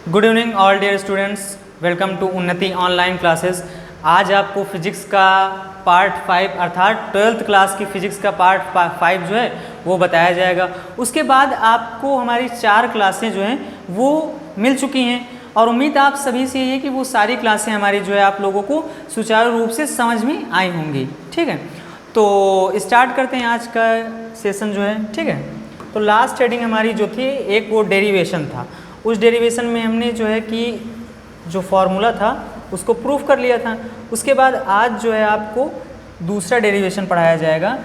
Good evening all dear students, welcome to Unnati online classes. आज आपको physics का part 5 अर्थात 12th क्लास की फिजिक्स का पार्ट 5 जो है वो बताया जाएगा। उसके बाद आपको हमारी 4 क्लासें जो हैं वो मिल चुकी हैं और उम्मीद आप सभी से ये है कि वो सारी क्लासें हमारी जो है आप लोगों को सुचारू रूप से समझ में आई होंगी। ठीक है, तो स्टार्ट करते हैं आज का सेशन जो है। ठीक है, तो लास्ट हेडिंग हमारी जो थी एक वो डेरिवेशन था। उस डेरिवेशन में हमने जो है कि जो फॉर्मूला था उसको प्रूफ कर लिया था। उसके बाद आज जो है आपको दूसरा डेरिवेशन पढ़ाया जाएगा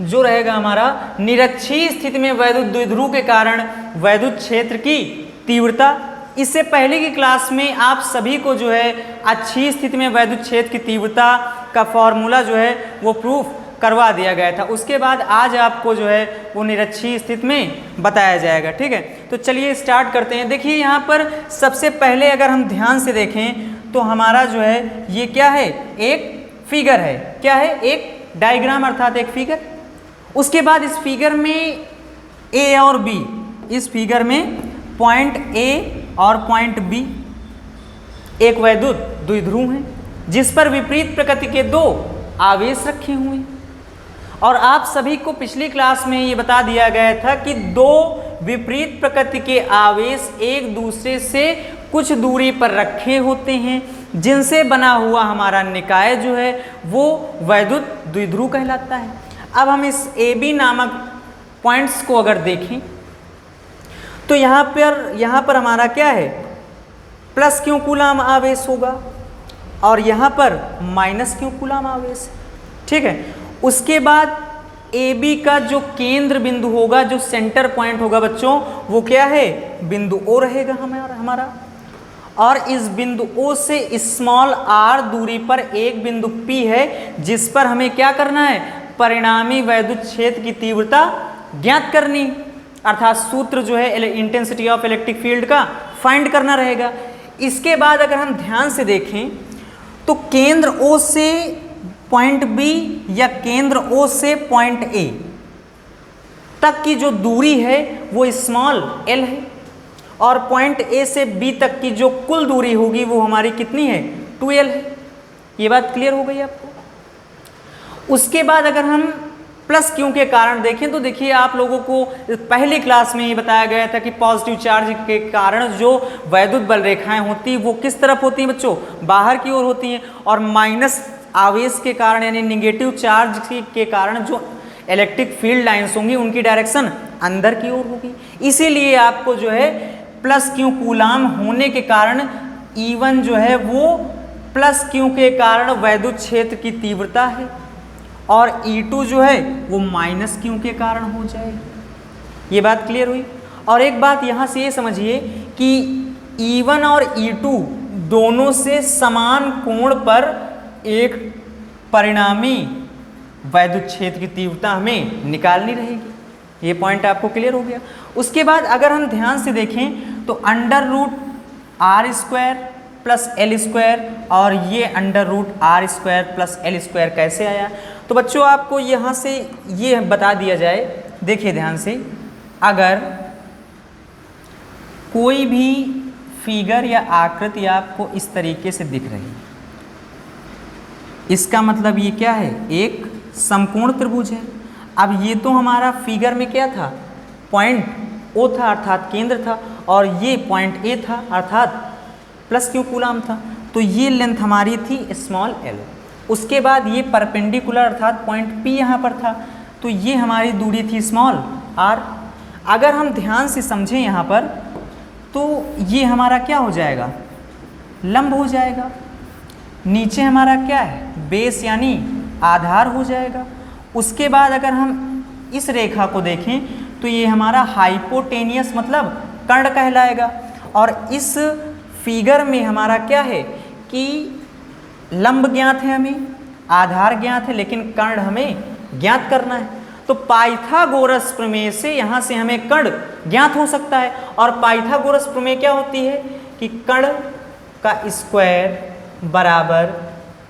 जो रहेगा हमारा निरक्षीय स्थिति में वैद्युत द्विध्रुव के कारण वैद्युत क्षेत्र की तीव्रता। इससे पहले की क्लास में आप सभी को जो है अच्छी स्थिति में वैद्युत क्षेत्र की तीव्रता का फॉर्मूला जो है वो प्रूफ करवा दिया गया था। उसके बाद आज आपको जो है वो निरक्षीय स्थिति में बताया जाएगा। ठीक है, तो चलिए स्टार्ट करते हैं। देखिए यहाँ पर सबसे पहले अगर हम ध्यान से देखें तो हमारा जो है ये क्या है, एक फिगर है। क्या है? एक डायग्राम अर्थात एक फिगर। उसके बाद इस फिगर में ए और बी, इस फिगर में पॉइंट ए और पॉइंट बी एक वैद्युत द्विध्रुव है जिस पर विपरीत प्रकृति के दो आवेश रखे हुए हैं। और आप सभी को पिछली क्लास में ये बता दिया गया था कि दो विपरीत प्रकृति के आवेश एक दूसरे से कुछ दूरी पर रखे होते हैं जिनसे बना हुआ हमारा निकाय जो है वो वैद्युत द्विध्रुव कहलाता है। अब हम इस ए बी नामक पॉइंट्स को अगर देखें तो यहाँ पर हमारा क्या है, प्लस क्यू कूलम आवेश होगा और यहाँ पर माइनस क्यू कूलम आवेश। ठीक है, उसके बाद ए बी का जो केंद्र बिंदु होगा, जो सेंटर पॉइंट होगा बच्चों, वो क्या है, बिंदु ओ रहेगा हमारा। और इस बिंदु ओ से स्मॉल आर दूरी पर एक बिंदु पी है जिस पर हमें क्या करना है, परिणामी वैद्युत क्षेत्र की तीव्रता ज्ञात करनी, अर्थात सूत्र जो है इंटेंसिटी ऑफ इलेक्ट्रिक फील्ड का फाइंड करना रहेगा। इसके बाद अगर हम ध्यान से देखें तो केंद्र ओ से पॉइंट बी या केंद्र ओ से पॉइंट ए तक की जो दूरी है वो स्मॉल एल है और पॉइंट ए से बी तक की जो कुल दूरी होगी वो हमारी कितनी है, 2l है। ये बात क्लियर हो गई आपको। उसके बाद अगर हम प्लस क्यू के कारण देखें तो देखिए आप लोगों को पहली क्लास में ये बताया गया था कि पॉजिटिव चार्ज के कारण जो वैद्युत बल रेखाएं होती वो किस तरफ होती हैं बच्चों, बाहर की ओर होती हैं। और माइनस आवेश के कारण यानी निगेटिव चार्ज के कारण जो इलेक्ट्रिक फील्ड लाइंस होंगी उनकी डायरेक्शन अंदर की ओर होगी। इसीलिए आपको जो है प्लस क्यू कूलाम होने के कारण E1 जो है वो प्लस क्यू के कारण वैद्युत क्षेत्र की तीव्रता है और E2 जो है वो माइनस क्यू के कारण हो जाएगी। ये बात क्लियर हुई। और एक बात यहाँ से ये समझिए कि E1 और E2 दोनों से समान कोण पर एक परिणामी वैद्युत क्षेत्र की तीव्रता हमें निकालनी रहेगी। ये पॉइंट आपको क्लियर हो गया। उसके बाद अगर हम ध्यान से देखें तो under root r square plus l square और ये under root r square plus l square कैसे आया, तो बच्चों आपको यहाँ से ये बता दिया जाए। देखिए ध्यान से, अगर कोई भी फिगर या आकृति आपको इस तरीके से दिख रही है, इसका मतलब ये क्या है, एक समकोण त्रिभुज है। अब ये तो हमारा फिगर में क्या था, पॉइंट ओ था अर्थात केंद्र था और ये पॉइंट ए था अर्थात प्लस क्यू कूलम था। तो ये लेंथ हमारी थी स्मॉल एल। उसके बाद ये परपेंडिकुलर अर्थात पॉइंट पी यहाँ पर था तो ये हमारी दूरी थी स्मॉल आर। अगर हम ध्यान से समझें यहाँ पर तो ये हमारा क्या हो जाएगा, लंब हो जाएगा। नीचे हमारा क्या है, बेस यानी आधार हो जाएगा। उसके बाद अगर हम इस रेखा को देखें तो ये हमारा हाइपोटेनियस मतलब कर्ण कहलाएगा। और इस फिगर में हमारा क्या है कि लंब ज्ञात है, हमें आधार ज्ञात है, लेकिन कर्ण हमें ज्ञात करना है। तो पाइथागोरस प्रमेय से यहाँ से हमें कर्ण ज्ञात हो सकता है। और पाइथागोरस प्रमेय क्या होती है कि कर्ण का स्क्वायर बराबर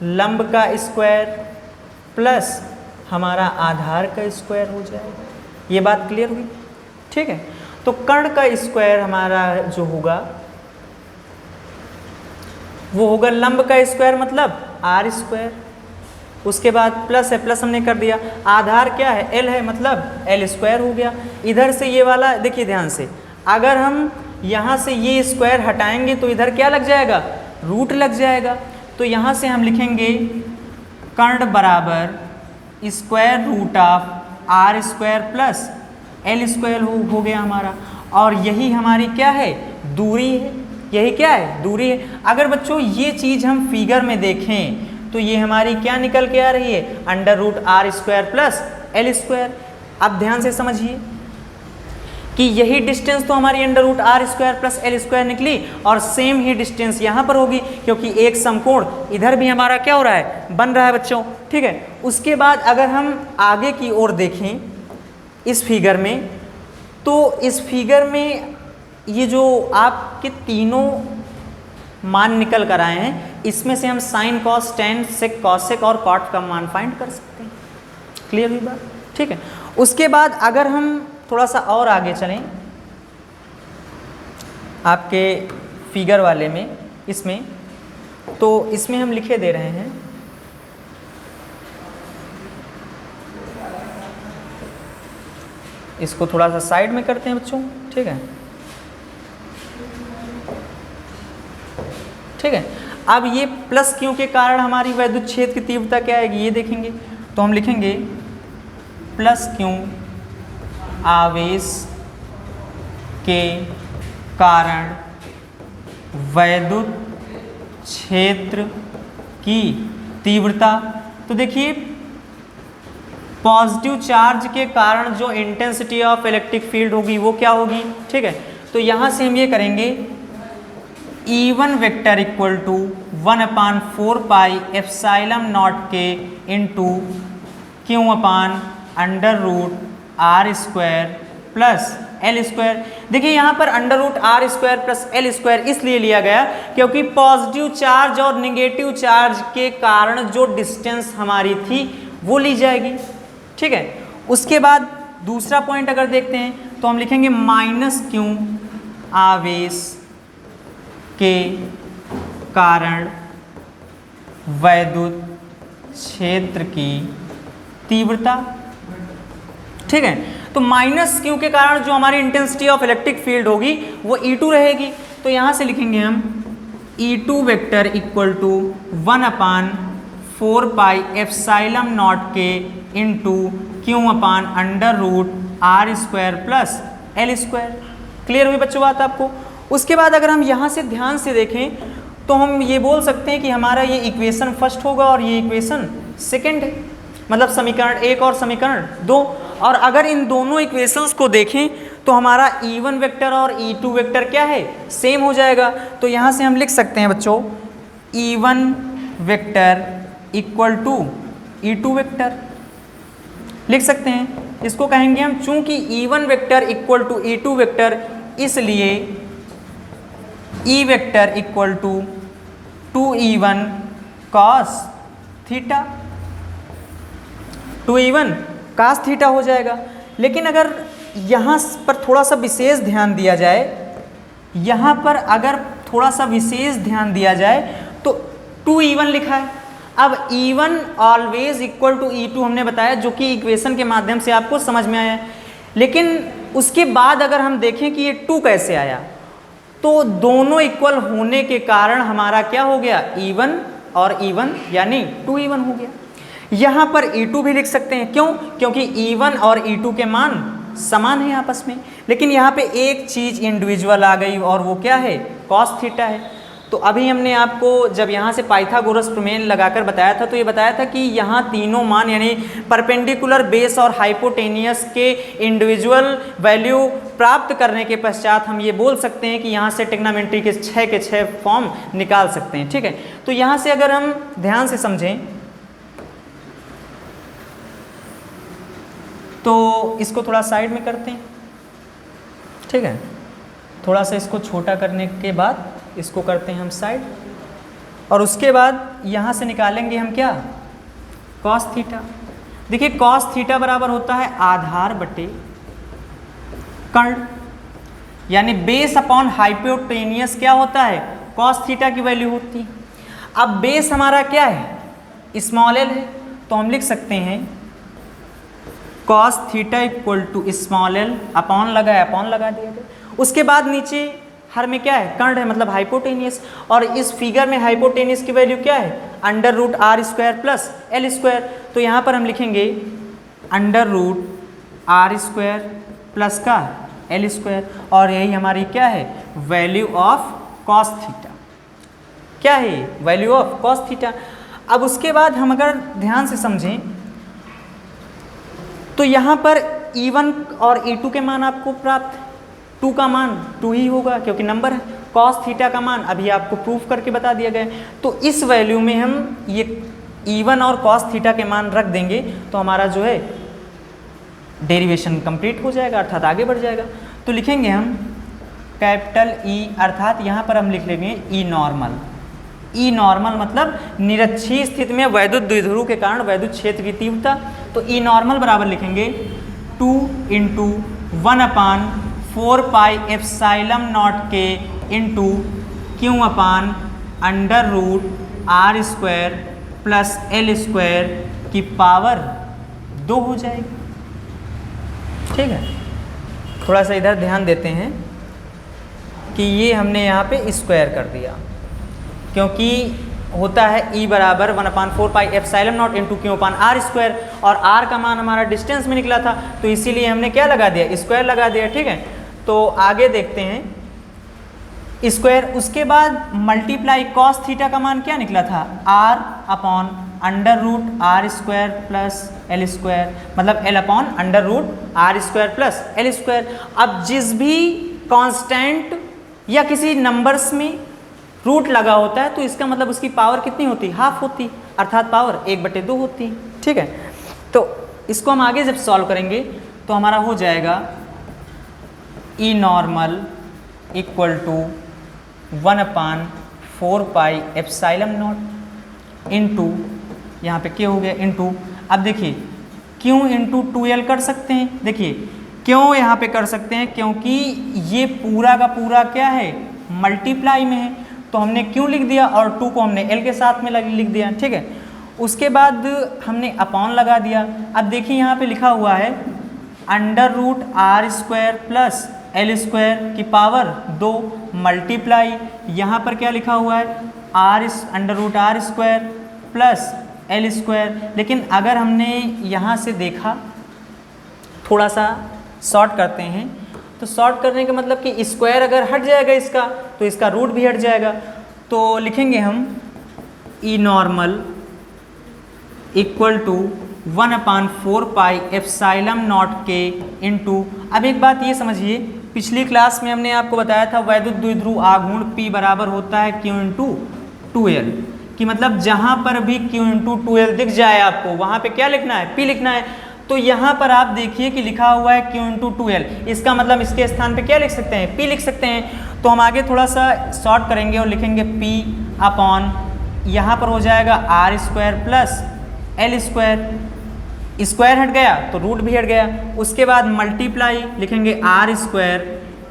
लंब का स्क्वायर प्लस हमारा आधार का स्क्वायर हो जाएगा। ये बात क्लियर हुई। ठीक है, तो कर्ण का स्क्वायर हमारा जो होगा वो होगा लंब का स्क्वायर मतलब आर स्क्वायर। उसके बाद प्लस है, प्लस हमने कर दिया, आधार क्या है एल है मतलब एल स्क्वायर हो गया। इधर से ये वाला देखिए ध्यान से, अगर हम यहाँ से ये स्क्वायर हटाएंगे तो इधर क्या लग जाएगा, रूट लग जाएगा। तो यहाँ से हम लिखेंगे कर्ण बराबर square root of r square plus l square हो गया हमारा। और यही हमारी क्या है, दूरी है, यही क्या है, दूरी है। अगर बच्चों ये चीज़ हम फिगर में देखें तो ये हमारी क्या निकल के आ रही है, under root r square plus l square. अब ध्यान से समझिए कि यही डिस्टेंस तो हमारी under root r square plus l square निकली, और सेम ही डिस्टेंस यहाँ पर होगी, क्योंकि एक समकोण इधर भी हमारा क्या हो रहा है, बन रहा है बच्चों, ठीक है। उसके बाद अगर हम आगे की ओर देखें इस फिगर में, तो इस फिगर में ये जो आपके तीनों मान निकल कर आए हैं, इसमें से हम sine cos tan sec cosec और कॉट का मान फाइंड कर सकते हैं। क्लियर हुई बात, ठीक है। उसके बाद अगर हम थोड़ा सा और आगे चलें आपके फिगर वाले में, इसमें तो इसमें हम लिखे दे रहे हैं इसको थोड़ा सा साइड में करते हैं बच्चों, ठीक है, ठीक है। अब ये प्लस क्यू के कारण हमारी वैद्युत क्षेत्र की तीव्रता क्या आएगी ये देखेंगे, तो हम लिखेंगे प्लस क्यू आवेश के कारण वैद्युत क्षेत्र की तीव्रता। तो देखिए पॉजिटिव चार्ज के कारण जो इंटेंसिटी ऑफ इलेक्ट्रिक फील्ड होगी वो क्या होगी, ठीक है। तो यहाँ से हम ये करेंगे E1 vector equal to 1/4 pi epsilon not के into q upon under root r square plus l square. देखिए यहाँ पर under root r square plus l square इसलिए लिया गया क्योंकि पॉजिटिव चार्ज और निगेटिव चार्ज के कारण जो डिस्टेंस हमारी थी वो ली जाएगी, ठीक है। उसके बाद दूसरा पॉइंट अगर देखते हैं तो हम लिखेंगे माइनस क्यू आवेश के कारण वैद्युत क्षेत्र की तीव्रता, ठीक है। तो माइनस क्यू के कारण जो हमारी इंटेंसिटी ऑफ इलेक्ट्रिक फील्ड होगी वो E2 रहेगी। तो यहाँ से लिखेंगे हम E2 vector equal to 1/4 pi epsilon not के into q upon under root r square plus l square. Clear हुई बच्चों बात आपको। उसके बाद अगर हम यहाँ से ध्यान से देखें तो हम ये बोल सकते हैं कि हमारा ये इक्वेशन फर्स्ट होगा और ये इक्वेशन सेकंड है, मतलब समीकरण 1 और समीकरण 2। और अगर इन दोनों इक्वेशंस को देखें तो हमारा E1 वेक्टर और E2 वेक्टर क्या है, सेम हो जाएगा। तो यहाँ से हम लिख सकते हैं बच्चों E1 vector equal to E2 vector लिख सकते हैं। इसको कहेंगे हम चूंकि E1 vector equal to E2 vector, इसलिए E vector equal to 2E1 cos theta, 2E1 cos theta हो जाएगा। लेकिन अगर यहाँ पर थोड़ा सा विशेष ध्यान दिया जाए, यहाँ पर अगर थोड़ा सा विशेष ध्यान दिया जाए तो 2E1 लिखा है। अब E1 always equal to E2 हमने बताया, जो कि इक्वेशन के माध्यम से आपको समझ में आया है। लेकिन उसके बाद अगर हम देखें कि ये 2 कैसे आया, तो दोनों इक्वल होने के कारण हमारा क्या हो गया, E1 और E1 यानी 2E1 हो गया। यहाँ पर E2 भी लिख सकते हैं, क्यों, क्योंकि E1 और E2 के मान समान हैं आपस में। लेकिन यहाँ पे एक चीज़ इंडिविजुअल आ गई और वो क्या है, cos थीटा है। तो अभी हमने आपको जब यहाँ से पाइथागोरस प्रमेय लगाकर बताया था, तो ये बताया था कि यहाँ तीनों मान यानी परपेंडिकुलर बेस और हाइपोटेनियस के इंडिविजुअल वैल्यू प्राप्त करने के पश्चात हम ये बोल सकते हैं कि यहाँ से ट्रिग्नोमेट्री के 6 फॉर्म निकाल सकते हैं, ठीक है। तो यहाँ से अगर हम ध्यान से समझें तो इसको थोड़ा साइड में करते हैं, ठीक है। थोड़ा सा इसको छोटा करने के बाद इसको करते हैं हम साइड, और उसके बाद यहाँ से निकालेंगे हम क्या, cos थीटा। देखिए cos थीटा बराबर होता है आधार बटे कर्ण, यानी बेस अपॉन हाइपोटेनियस क्या होता है, cos थीटा की वैल्यू होती है। अब बेस हमारा क्या है, स्मॉल एल है, तो हम लिख सकते हैं cos theta equal to small l, upon लगाया, अपॉन लगा दिया गया। उसके बाद नीचे हर में क्या है, कर्ण है, मतलब हाइपोटेनियस, और इस फिगर में हाइपोटेनियस की वैल्यू क्या है, under root r square plus l square. तो यहाँ पर हम लिखेंगे under root r square plus का एल स्क्वायर, और यही हमारी क्या है, वैल्यू ऑफ कॉस थीटा। क्या है, वैल्यू ऑफ कॉस थीटा। अब उसके बाद हम अगर ध्यान से समझें तो यहाँ पर E1 और E2 के मान आपको प्राप्त, 2 का मान 2 ही होगा क्योंकि नंबर है, कॉस थीटा का मान अभी आपको प्रूफ करके बता दिया गया है। तो इस वैल्यू में हम ये E1 और कॉस थीटा के मान रख देंगे तो हमारा जो है डेरिवेशन कंप्लीट हो जाएगा, अर्थात आगे बढ़ जाएगा। तो लिखेंगे हम कैपिटल E, अर्थात यहाँ पर हम लिख लेंगे E नॉर्मल। ई नॉर्मल मतलब निरक्षीय स्थिति में वैद्युत द्विध्रुव के कारण वैद्युत क्षेत्र की तीव्रता। तो ई नॉर्मल बराबर लिखेंगे 2 इंटू 1/4 पाई एप्साइलम नॉट के into q upon under root r square plus l square की पावर 2 हो जाएगी। ठीक है, थोड़ा सा इधर ध्यान देते हैं कि ये हमने यहाँ पे स्क्वायर कर दिया, क्योंकि होता है E बराबर 1/4 pi epsilon not into q upon r square, और R का मान हमारा डिस्टेंस में निकला था, तो इसीलिए हमने क्या लगा दिया, स्क्वायर लगा दिया। ठीक है, तो आगे देखते हैं स्क्वायर। उसके बाद मल्टीप्लाई कॉस थीटा का मान क्या निकला था, R upon under root r square plus l square, मतलब L upon under root r square plus l square. अब जिस भी कांस्टेंट या किसी नंबर्स में रूट लगा होता है तो इसका मतलब उसकी पावर कितनी होती है, हाफ होती, अर्थात पावर 1/2 होती। ठीक है, तो इसको हम आगे जब सॉल्व करेंगे तो हमारा हो जाएगा E normal equal to 1/4 pi epsilon not into, यहाँ पे क्या हो गया, इंटू, अब देखिए क्यों इंटू 2L कर सकते हैं, देखिए क्यों यहाँ पे कर सकते हैं, क्योंकि ये पूरा का पूरा क्या है, मल्टीप्लाई में है, तो हमने क्यों लिख दिया और 2 को हमने L के साथ में लिख दिया। ठीक है, उसके बाद हमने अपॉन लगा दिया। अब देखिए यहाँ पे लिखा हुआ है under root r square plus l square की पावर 2 मल्टीप्लाई, यहाँ पर क्या लिखा हुआ है, under root r square plus l square. लेकिन अगर हमने यहाँ से देखा, थोड़ा सा शॉर्ट करते हैं, तो शॉर्ट करने का मतलब कि स्क्वायर अगर हट जाएगा इसका तो इसका रूट भी हट जाएगा। तो लिखेंगे हम E normal equal to 1/4 pi epsilon not के इंटू, अब एक बात ये समझिए, पिछली क्लास में हमने आपको बताया था वैद्युत द्विध्रुव आघूर्ण P बराबर होता है Q इंटू 2L, कि मतलब जहाँ पर भी Q इंटू 2L दिख जाए आपको वहाँ पे क्या लिखना है, P लिखना है। तो यहाँ पर आप देखिए कि लिखा हुआ है Q इंटू 2L, इसका मतलब इसके स्थान पे क्या लिख सकते हैं, P लिख सकते हैं। तो हम आगे थोड़ा सा शॉर्ट करेंगे और लिखेंगे P अपॉन, यहाँ पर हो जाएगा r square plus l square, square हट गया तो रूट भी हट गया। उसके बाद मल्टीप्लाई लिखेंगे r square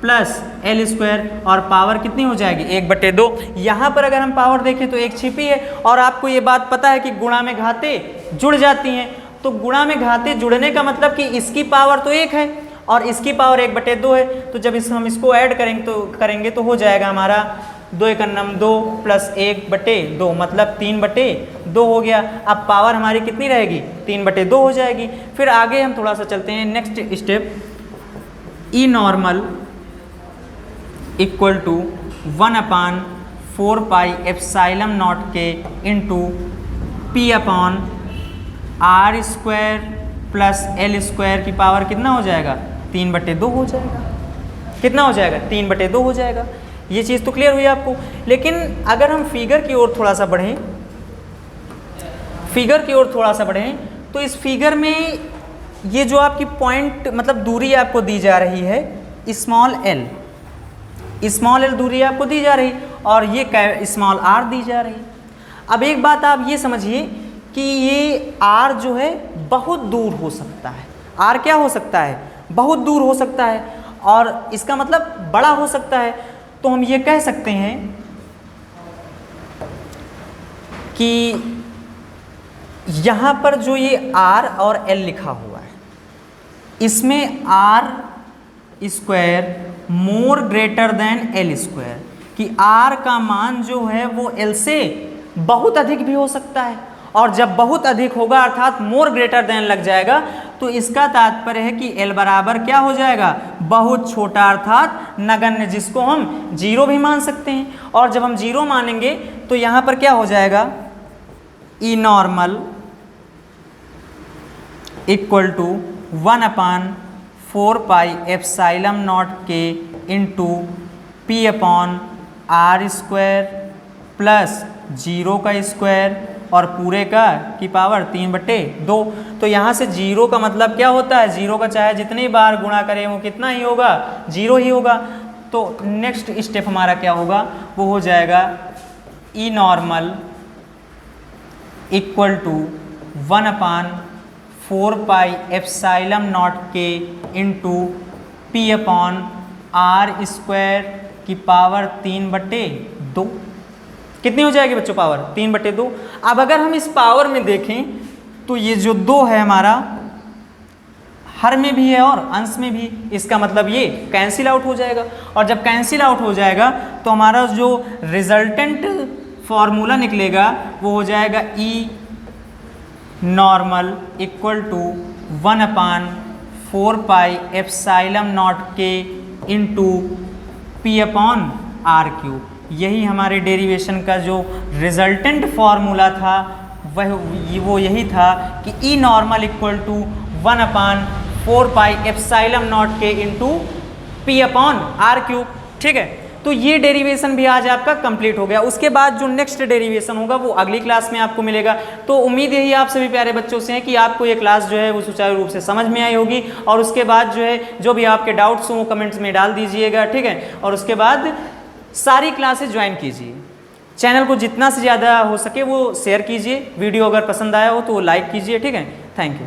plus l square, और पावर कितनी हो जाएगी, 1/2। यहाँ पर अगर हम पावर देखें तो एक छिपी है, और आपको ये बात पता है कि गुणा में घाते जुड़ जाती हैं, तो गुणा में घाते जुड़ने का मतलब कि इसकी पावर तो 1 है और इसकी पावर 1/2 है। तो जब हम इसको ऐड करेंगे तो हो जाएगा हमारा 2 × 2 प्लस 1/2, मतलब 3/2 हो गया। अब पावर हमारी कितनी रहेगी, 3/2 हो जाएगी। फिर आगे हम थोड़ा सा चलते हैं, next step, E normal equal to 1/4 pi epsilon not के into P upon r square plus l square की पावर कितना हो जाएगा, 3/2 हो जाएगा। कितना हो जाएगा, 3/2 हो जाएगा। ये चीज़ तो क्लियर हुई आपको। लेकिन अगर हम फिगर की ओर थोड़ा सा बढ़ें, तो इस फिगर में ये जो आपकी पॉइंट मतलब दूरी आपको दी जा रही है स्मॉल एल दूरी आपको दी जा रही, और ये स्मॉल आर दी जा रही। अब एक बात आप ये समझिए कि ये आर जो है बहुत दूर हो सकता है, आर क्या हो सकता है, बहुत दूर हो सकता है, और इसका मतलब बड़ा हो सकता है। तो हम ये कह सकते हैं कि यहाँ पर जो ये r और l लिखा हुआ है, इसमें r स्क्वायर मोर ग्रेटर देन l स्क्वायर, कि r का मान जो है वो l से बहुत अधिक भी हो सकता है, और जब बहुत अधिक होगा अर्थात मोर ग्रेटर देन लग जाएगा तो इसका तात्पर्य है कि l बराबर क्या हो जाएगा, बहुत छोटा अर्थात नगण्य, जिसको हम जीरो भी मान सकते हैं। और जब हम जीरो मानेंगे तो यहाँ पर क्या हो जाएगा, E normal equal to 1/4 pi epsilon not के into p upon r square plus zero का स्क्वायर और पूरे का की पावर 3/2। तो यहाँ से जीरो का मतलब क्या होता है, जीरो का चाहे जितनी बार गुणा करें वो कितना ही होगा, जीरो ही होगा। तो नेक्स्ट स्टेप हमारा क्या होगा, वो हो जाएगा E normal equal to 1/4 pi epsilon not के into p upon r square की पावर 3/2। कितनी हो जाएगी बच्चों, पावर 3/2। अब अगर हम इस पावर में देखें तो ये जो 2 है हमारा हर में भी है और अंश में भी, इसका मतलब ये कैंसिल आउट हो जाएगा, और जब कैंसिल आउट हो जाएगा तो हमारा जो रिजल्टेंट फॉर्मूला निकलेगा वो हो जाएगा E normal equal to 1/4 pi epsilon not के into p upon r cube. यही हमारे डेरिवेशन का जो रिजल्टेंट फॉर्मूला था वो यही था कि E normal equal to 1/4 pi epsilon not के into p upon r cube. ठीक है, तो ये डेरिवेशन भी आज आपका कंप्लीट हो गया। उसके बाद जो नेक्स्ट डेरिवेशन होगा वो अगली क्लास में आपको मिलेगा। तो उम्मीद यही आप सभी प्यारे बच्चों से है कि आपको ये क्लास जो है वो सुचारू रूप से समझ में आई होगी, और उसके बाद जो है जो भी आपके डाउट्स हों वो कमेंट्स में डाल दीजिएगा। ठीक है, और उसके बाद सारी क्लासेस ज्वाइन कीजिए। चैनल को जितना से ज़्यादा हो सके वो शेयर कीजिए। वीडियो अगर पसंद आया हो तो लाइक कीजिए। ठीक है, थैंक यू।